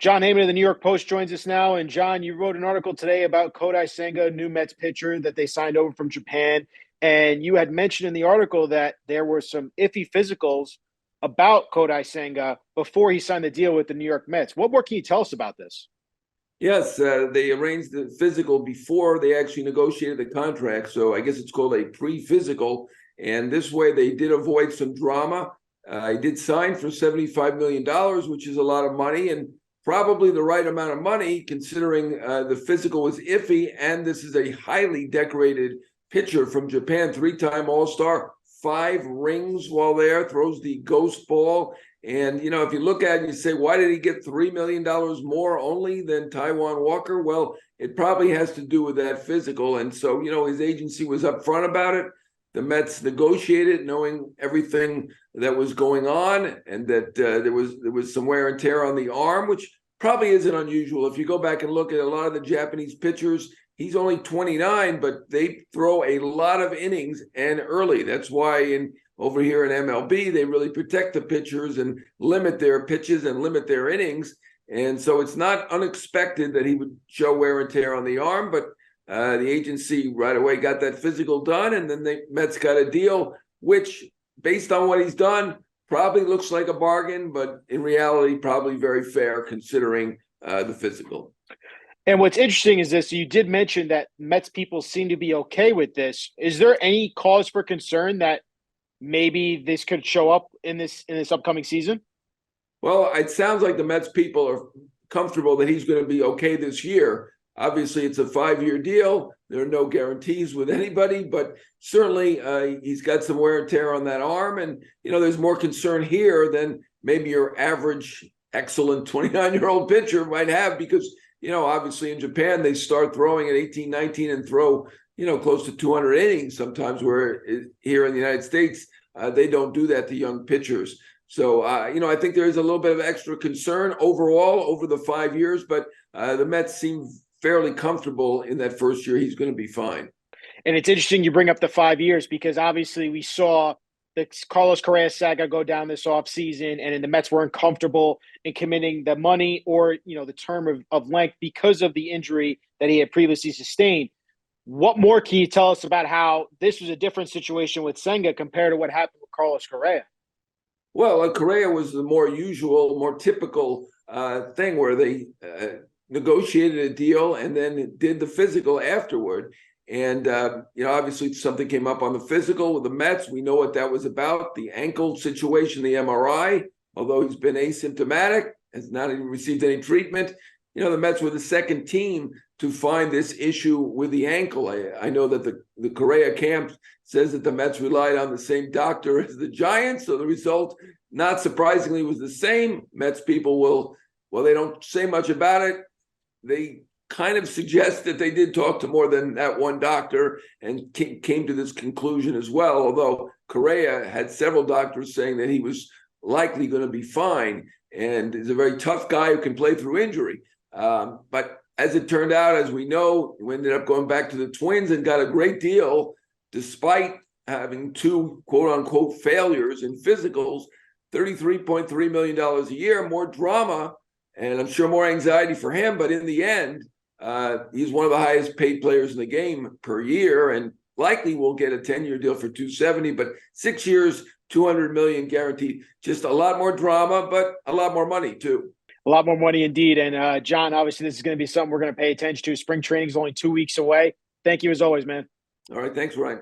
Jon Heyman of the New York Post joins us now. And John, you wrote an article today about Kodai Senga, new Mets pitcher that they signed over from Japan. And you had mentioned in the article that there were some iffy physicals about Kodai Senga before he signed the deal with the New York Mets. What more can you tell us about this? Yes, they arranged the physical before they actually negotiated the contract. So I guess it's called a pre-physical. And this way they did avoid some drama. He did sign for $75 million, which is a lot of money and probably the right amount of money considering the physical was iffy. And this is a highly decorated pitcher from Japan, three-time All-Star, 5 rings while there, throws the ghost ball. And, if you look at it, you say, why did he get $3 million more only than Taijuan Walker? Well, it probably has to do with that physical. And so, his agency was upfront about it. The Mets negotiated knowing everything that was going on and that there was some wear and tear on the arm, which probably isn't unusual. If you go back and look at a lot of the Japanese pitchers, he's only 29, but they throw a lot of innings and early. That's why over here in MLB, they really protect the pitchers and limit their pitches and limit their innings. And so it's not unexpected that he would show wear and tear on the arm, but the agency right away got that physical done, and then the Mets got a deal, which, based on what he's done, probably looks like a bargain, but in reality, probably very fair considering the physical. And what's interesting is this: you did mention that Mets people seem to be okay with this. Is there any cause for concern that maybe this could show up in this upcoming season? Well, it sounds like the Mets people are comfortable that he's going to be okay this year. Obviously, it's a 5-year deal. There are no guarantees with anybody, but certainly he's got some wear and tear on that arm. And, there's more concern here than maybe your average excellent 29-year-old pitcher might have because, obviously in Japan, they start throwing at 18, 19 and throw, close to 200 innings sometimes, where here in the United States, they don't do that to young pitchers. So, I think there is a little bit of extra concern overall over the 5 years, but the Mets seem fairly comfortable in that first year. He's going to be fine. And it's interesting you bring up the 5 years because obviously we saw the Carlos Correa saga go down this offseason, and the Mets weren't comfortable in committing the money or, the term of length because of the injury that he had previously sustained. What more can you tell us about how this was a different situation with Senga compared to what happened with Carlos Correa? Well, Correa was the more usual, more typical thing where they negotiated a deal and then did the physical afterward. And, obviously something came up on the physical with the Mets. We know what that was about, the ankle situation, the MRI, although he's been asymptomatic, has not even received any treatment. The Mets were the second team to find this issue with the ankle. I know that the Correa camp says that the Mets relied on the same doctor as the Giants. So the result, not surprisingly, was the same. Mets people they don't say much about it. They kind of suggest that they did talk to more than that one doctor and came to this conclusion as well, although Correa had several doctors saying that he was likely going to be fine and is a very tough guy who can play through injury. But as it turned out, as we know, we ended up going back to the Twins and got a great deal despite having 2 quote-unquote failures in physicals, $33.3 million a year, more drama, and I'm sure more anxiety for him. But in the end, he's one of the highest paid players in the game per year and likely will get a 10-year deal for $270, but 6 years, $200 million guaranteed. Just a lot more drama, but a lot more money too. A lot more money indeed. And John, obviously this is going to be something we're going to pay attention to. Spring training is only 2 weeks away. Thank you as always, man. All right. Thanks, Ryan.